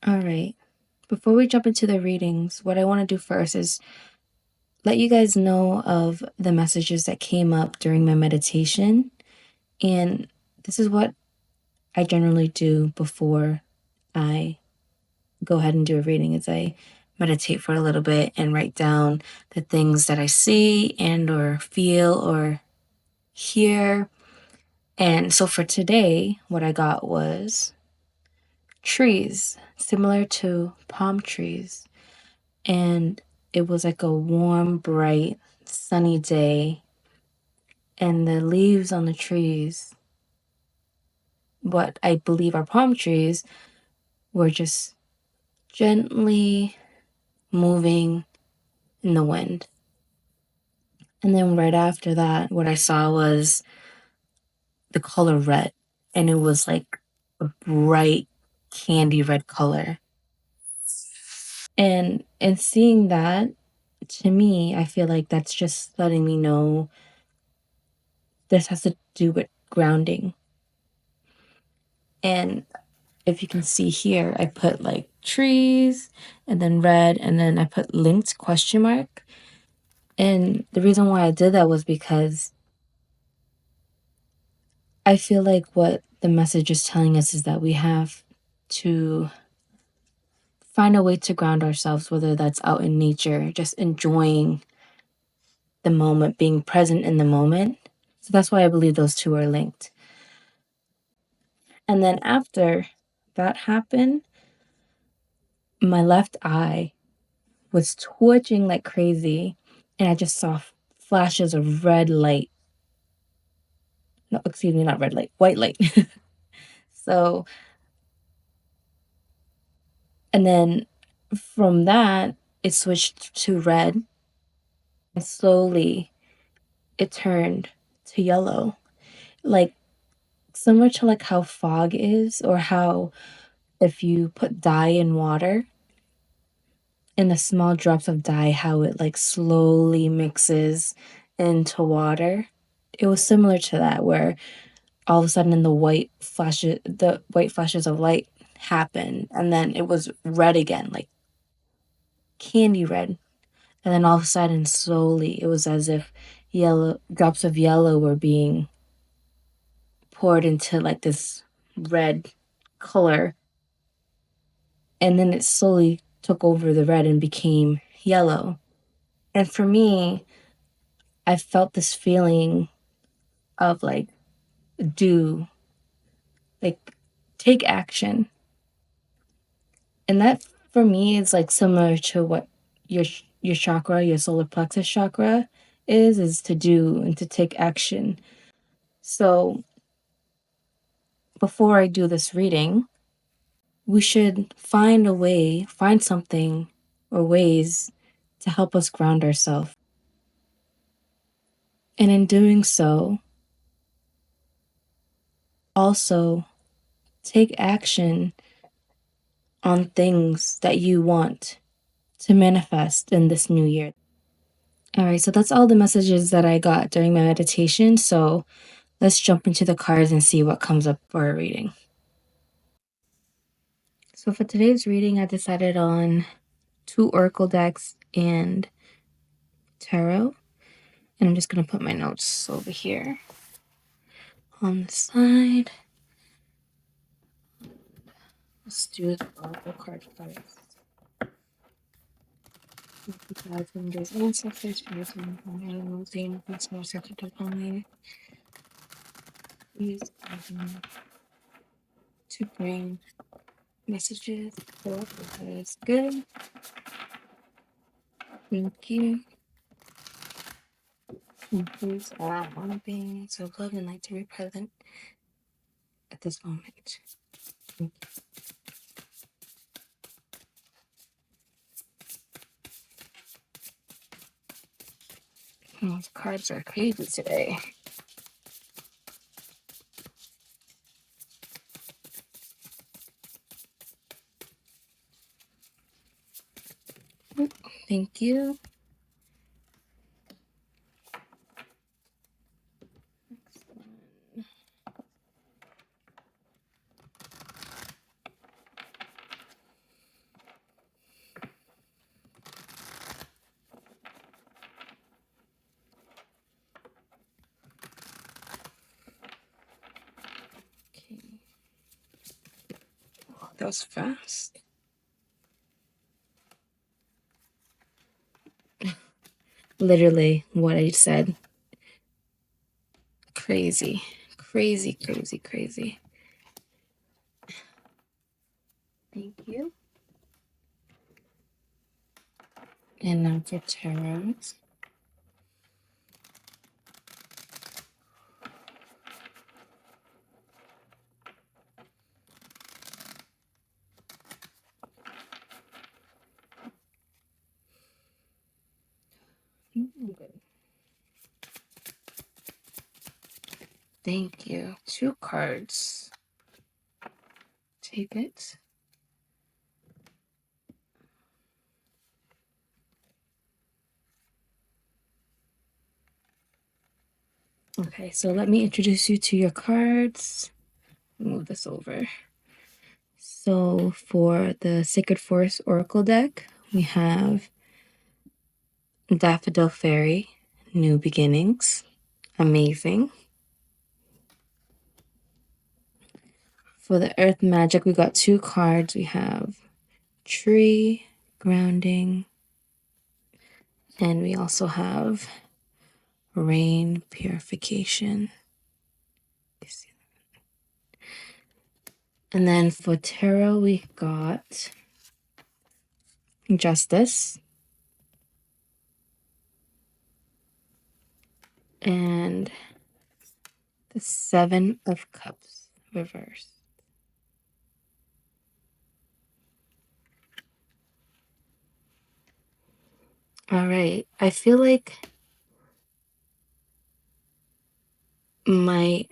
All right. Before we jump into the readings, what I want to do first is let you guys know of the messages that came up during my meditation. And this is what I generally do before I go ahead and do a reading is I meditate for a little bit and write down the things that I see and or feel or hear. And so for today, what I got was trees, similar to palm trees. And it was like a warm, bright, sunny day. And the leaves on the trees, what I believe are palm trees, were just gently moving in the wind. And then right after that, what I saw was the color red. And it was like a bright candy red color. And in seeing that, to me, I feel like that's just letting me know this has to do with grounding. And if you can see here, I put like trees and then red and then I put linked question mark. And the reason why I did that was because I feel like what the message is telling us is that we have to find a way to ground ourselves, whether that's out in nature, just enjoying the moment, being present in the moment. So that's why I believe those two are linked. And then after that happened, my left eye was twitching like crazy, and I just saw flashes of red light. No, excuse me, not red light, white light. So, and then from that, it switched to red, and slowly it turned to yellow. Like similar to like how fog is, or how if you put dye in water, in the small drops of dye, how it like slowly mixes into water. It was similar to that, where all of a sudden the white flashes of light happened, and then it was red again, like candy red. And then all of a sudden, slowly, it was as if yellow drops of yellow were being poured into like this red color, and then it slowly took over the red and became yellow. And for me, I felt this feeling of like do, like take action. And that for me is like similar to what your chakra, your solar plexus chakra is to do and to take action. So before I do this reading, we should find something or ways to help us ground ourselves. And in doing so, also take action on things that you want to manifest in this new year. All right, so that's all the messages that I got during my meditation. So let's jump into the cards and see what comes up for a reading. So for today's reading, I decided on 2 oracle decks and tarot. And I'm just going to put my notes over here on the side. Let's do the oracle card first. There's ancestors, animals, the universe, more sensitive only. Please to bring messages. That is good. Thank you. Includes all beings of love and light to be present at this moment. Thank you. Those cards are crazy today. Thank you. That was fast. Literally what I said. Crazy. Crazy, crazy, crazy. Thank you. And now for tarot. Good. Thank you. 2 cards. Take it. Okay, so let me introduce you to your cards. Move this over. So for the Sacred Forest Oracle deck, we have Daffodil Fairy, New Beginnings. Amazing. For the Earth Magic, we got 2 cards. We have Tree, Grounding, and we also have Rain, Purification. And then for Tarot, we got Justice and the 7 of Cups reversed. All right. I feel like my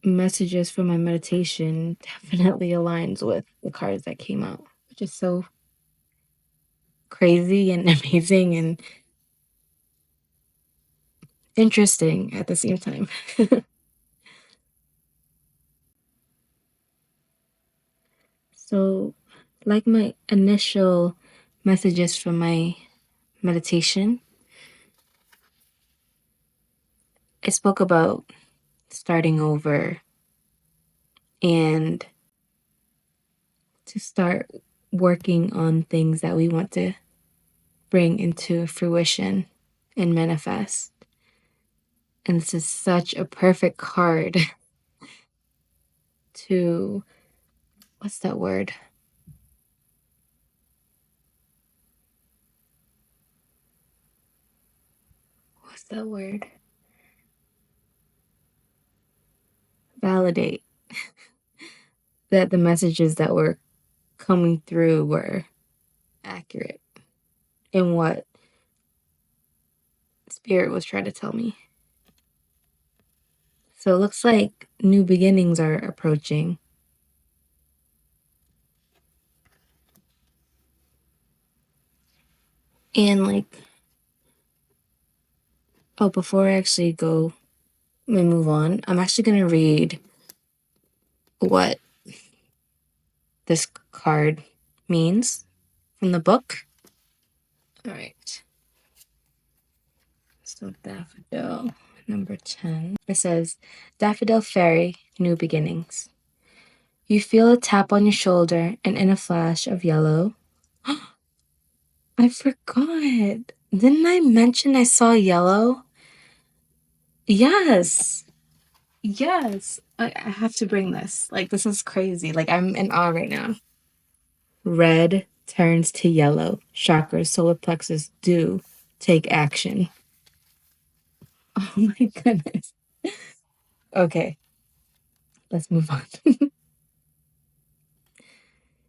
messages for my meditation definitely aligns with the cards that came out, which is so crazy and amazing and interesting at the same time. So, like my initial messages from my meditation, I spoke about starting over and to start working on things that we want to bring into fruition and manifest. And this is such a perfect card to, what's that word? What's that word? Validate that the messages that were coming through were accurate in what Spirit was trying to tell me. So it looks like new beginnings are approaching. And like, oh, before I actually go and move on, I'm actually going to read what this card means from the book. All right. So Daffodil, number 10. It says, Daffodil Fairy, New Beginnings. You feel a tap on your shoulder and in a flash of yellow. I forgot. Didn't I mention I saw yellow? Yes. Yes. I have to bring this. Like, this is crazy. Like, I'm in awe right now. Red turns to yellow. Chakras, solar plexus, do take action. Oh my goodness. Okay, let's move on.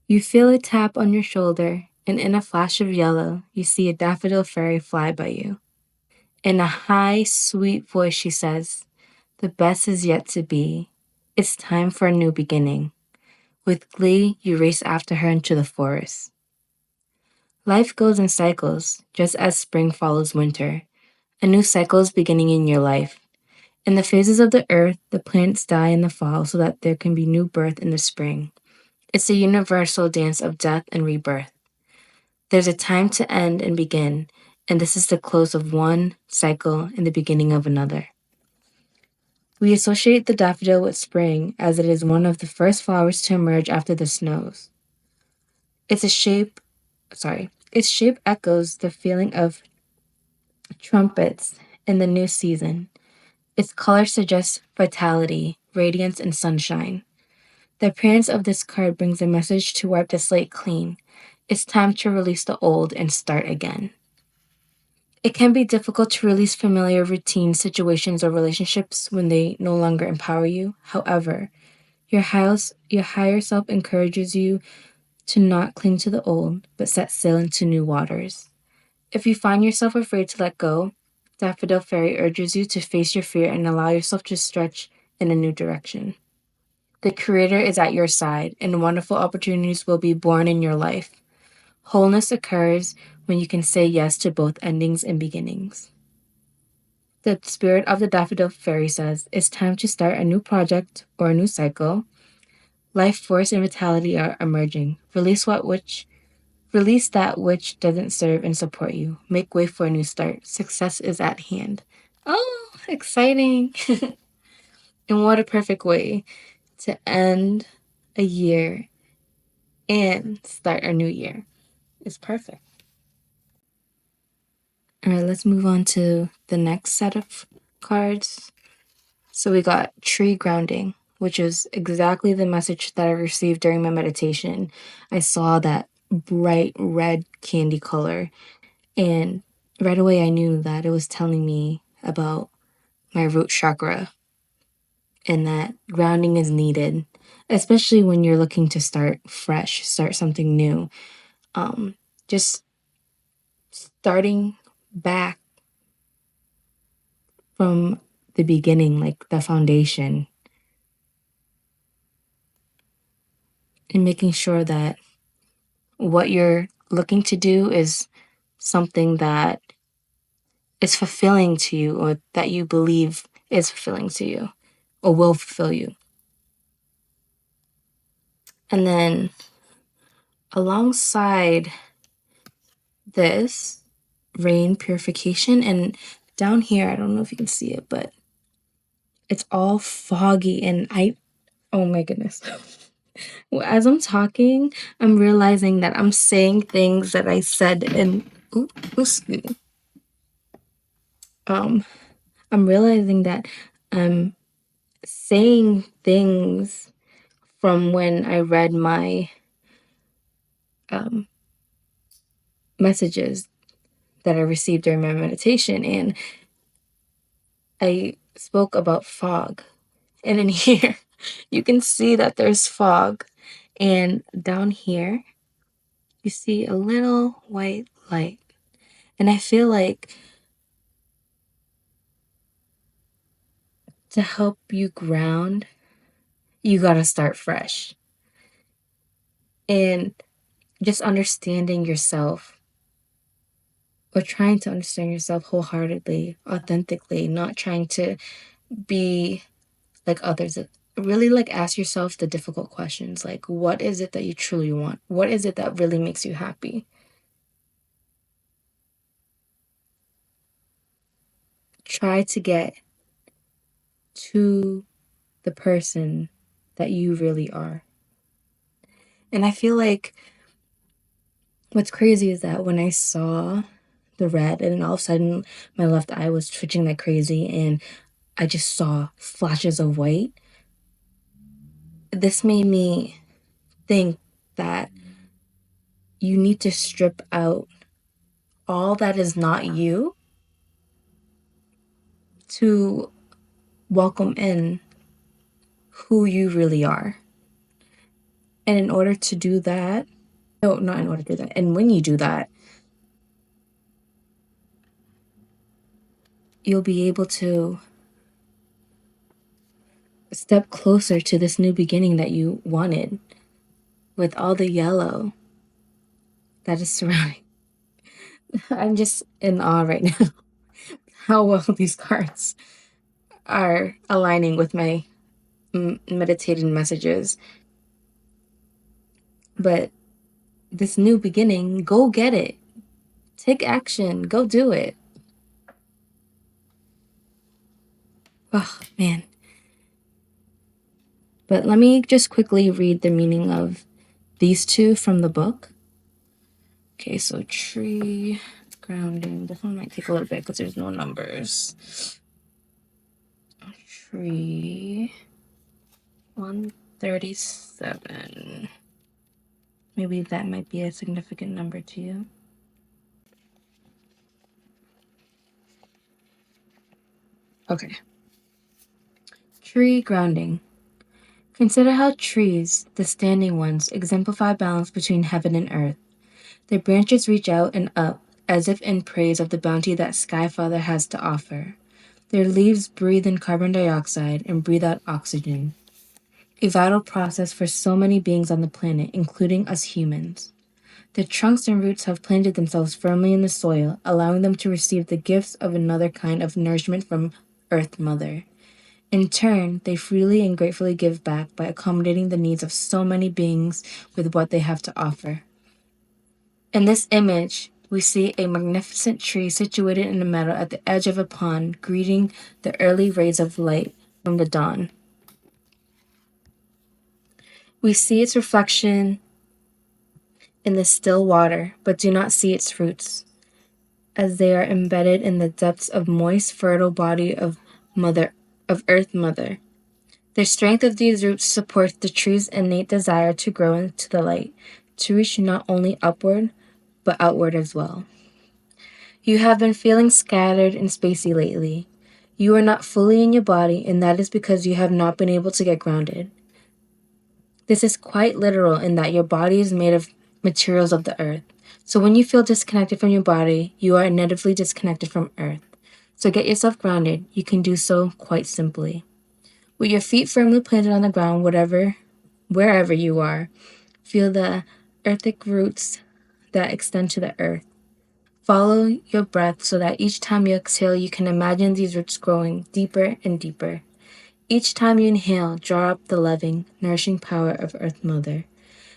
You feel a tap on your shoulder, and in a flash of yellow, you see a daffodil fairy fly by you. In a high, sweet voice, she says, the best is yet to be. It's time for a new beginning. With glee, you race after her into the forest. Life goes in cycles, just as spring follows winter. A new cycle is beginning in your life. In the phases of the earth, the plants die in the fall so that there can be new birth in the spring. It's a universal dance of death and rebirth. There's a time to end and begin, and this is the close of one cycle and the beginning of another. We associate the daffodil with spring as it is one of the first flowers to emerge after the snows. Its shape, its shape echoes the feeling of trumpets in the new season. Its color suggests vitality, radiance, and sunshine. The appearance of this card brings a message to wipe the slate clean. It's time to release the old and start again. It can be difficult to release familiar routine situations or relationships when they no longer empower you. However, your higher self encourages you to not cling to the old, but set sail into new waters. If you find yourself afraid to let go, Daffodil Fairy urges you to face your fear and allow yourself to stretch in a new direction. The Creator is at your side, and wonderful opportunities will be born in your life. Wholeness occurs when you can say yes to both endings and beginnings. The spirit of the Daffodil Fairy says, it's time to start a new project or a new cycle. Life force and vitality are emerging. Release that which doesn't serve and support you. Make way for a new start. Success is at hand. Oh, exciting. And what a perfect way to end a year and start a new year. It's perfect. All right, let's move on to the next set of cards. So we got tree grounding, which is exactly the message that I received during my meditation. I saw that bright red candy color, and right away I knew that it was telling me about my root chakra and that grounding is needed, especially when you're looking to start fresh, start something new. Just starting back from the beginning, like the foundation, and making sure that what you're looking to do is something that is fulfilling to you or that you believe is fulfilling to you or will fulfill you. And then alongside this, rain purification. And down here, I don't know if you can see it, but it's all foggy. And oh my goodness. As I'm talking, I'm realizing that I'm saying things that I said in, excuse me. I'm realizing that I'm saying things from when I read my messages that I received during my meditation, and I spoke about fog. And in here, you can see that there's fog, and down here, you see a little white light. And I feel like to help you ground, you got to start fresh. And just understanding yourself or trying to understand yourself wholeheartedly, authentically, not trying to be like others. Really like ask yourself the difficult questions, like what is it that you truly want? What is it that really makes you happy? Try to get to the person that you really are. And I feel like what's crazy is that when I saw the red and all of a sudden my left eye was twitching like crazy and I just saw flashes of white, this made me think that you need to strip out all that is not you to welcome in who you really are. And in order to do that, no, not in order to do that. And when you do that, you'll be able to step closer to this new beginning that you wanted with all the yellow that is surrounding. I'm just in awe right now how well these cards are aligning with my meditated messages. But this new beginning, go get it. Take action. Go do it. Oh, man. But let me just quickly read the meaning of these two from the book. Okay, so tree grounding. This one might take a little bit because there's no numbers. Tree 137. Maybe that might be a significant number to you. Okay. Tree grounding. Consider how trees, the standing ones, exemplify balance between heaven and earth. Their branches reach out and up, as if in praise of the bounty that Sky Father has to offer. Their leaves breathe in carbon dioxide and breathe out oxygen, a vital process for so many beings on the planet, including us humans. Their trunks and roots have planted themselves firmly in the soil, allowing them to receive the gifts of another kind of nourishment from Earth Mother. In turn, they freely and gratefully give back by accommodating the needs of so many beings with what they have to offer. In this image, we see a magnificent tree situated in a meadow at the edge of a pond, greeting the early rays of light from the dawn. We see its reflection in the still water, but do not see its roots, as they are embedded in the depths of moist, fertile body of Earth Mother. The strength of these roots supports the tree's innate desire to grow into the light, to reach not only upward, but outward as well. You have been feeling scattered and spacey lately. You are not fully in your body, and that is because you have not been able to get grounded. This is quite literal in that your body is made of materials of the earth. So when you feel disconnected from your body, you are natively disconnected from earth. So get yourself grounded. You can do so quite simply. With your feet firmly planted on the ground, wherever you are, feel the earthic roots that extend to the earth. Follow your breath so that each time you exhale, you can imagine these roots growing deeper and deeper. Each time you inhale, draw up the loving, nourishing power of Earth Mother.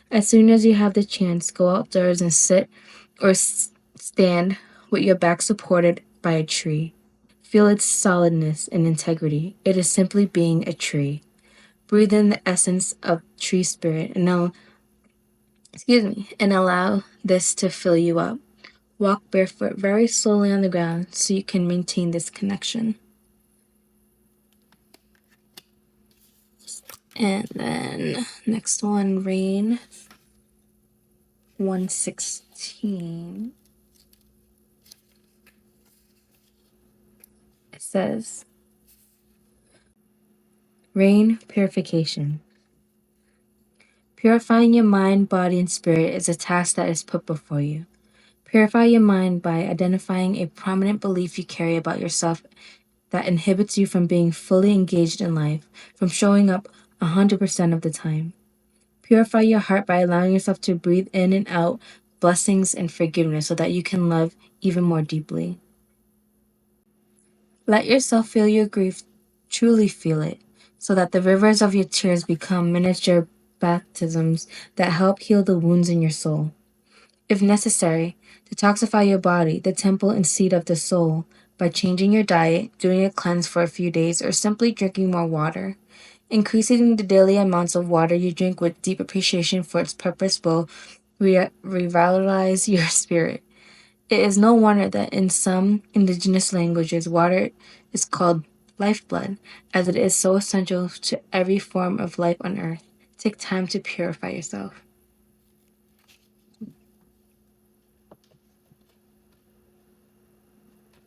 As soon as you have the chance, go outdoors and sit or stand with your back supported by a tree. Feel its solidness and integrity. It is simply being a tree. Breathe in the essence of tree spirit and allow this to fill you up. Walk barefoot very slowly on the ground so you can maintain this connection. And then next one, rain 116. It says, rain purification. Purifying your mind, body, and spirit is a task that is put before you. Purify your mind by identifying a prominent belief you carry about yourself that inhibits you from being fully engaged in life, from showing up 100% of the time. Purify your heart by allowing yourself to breathe in and out blessings and forgiveness so that you can love even more deeply. Let yourself feel your grief, truly feel it, so that the rivers of your tears become miniature baptisms that help heal the wounds in your soul. If necessary, detoxify your body, the temple and seat of the soul, by changing your diet, doing a cleanse for a few days, or simply drinking more water. Increasing the daily amounts of water you drink with deep appreciation for its purpose will revitalize your spirit. It is no wonder that in some indigenous languages, water is called lifeblood, as it is so essential to every form of life on earth. Take time to purify yourself.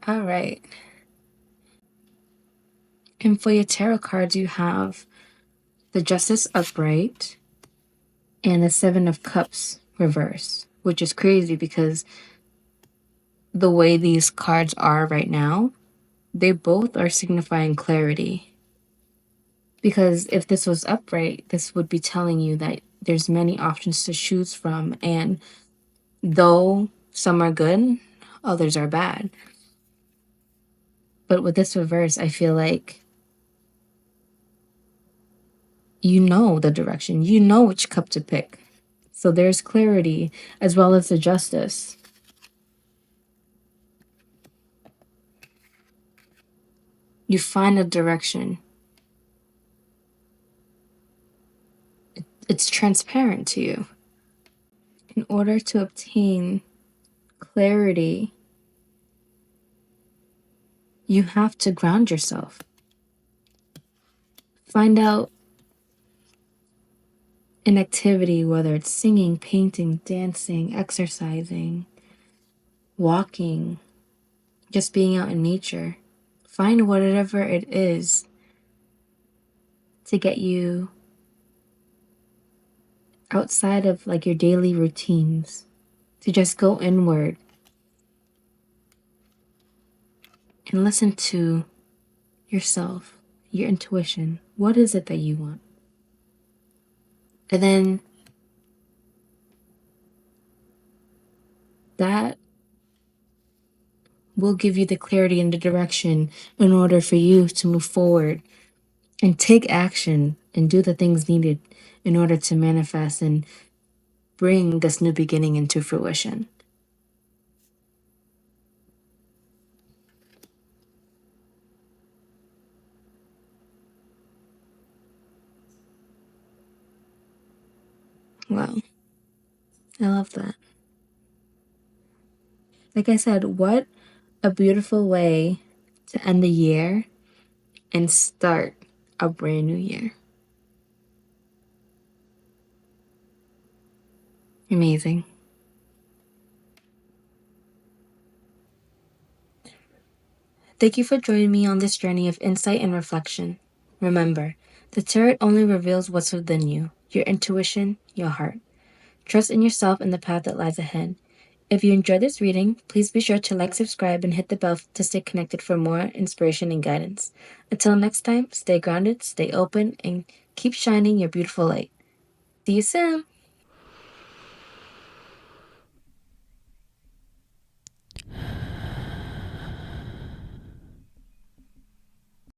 All right. And for your tarot cards, you have the Justice upright and the Seven of Cups reverse, which is crazy because the way these cards are right now, they both are signifying clarity. Because if this was upright, this would be telling you that there's many options to choose from, and though some are good, others are bad. But with this reverse, I feel like you know the direction, you know which cup to pick. So there's clarity as well as the justice. You find a direction. It's transparent to you. In order to obtain clarity, you have to ground yourself. Find out an activity, whether it's singing, painting, dancing, exercising, walking, just being out in nature. Find whatever it is to get you outside of like your daily routines, to just go inward and listen to yourself, your intuition. What is it that you want? And then that will give you the clarity and the direction in order for you to move forward and take action and do the things needed in order to manifest and bring this new beginning into fruition. Wow, I love that. Like I said, what a beautiful way to end the year and start a brand new year. Amazing. Thank you for joining me on this journey of insight and reflection. Remember, the tarot only reveals what's within you, your intuition, your heart. Trust in yourself and the path that lies ahead. If you enjoyed this reading, please be sure to like, subscribe, and hit the bell to stay connected for more inspiration and guidance. Until next time, stay grounded, stay open, and keep shining your beautiful light. See you soon!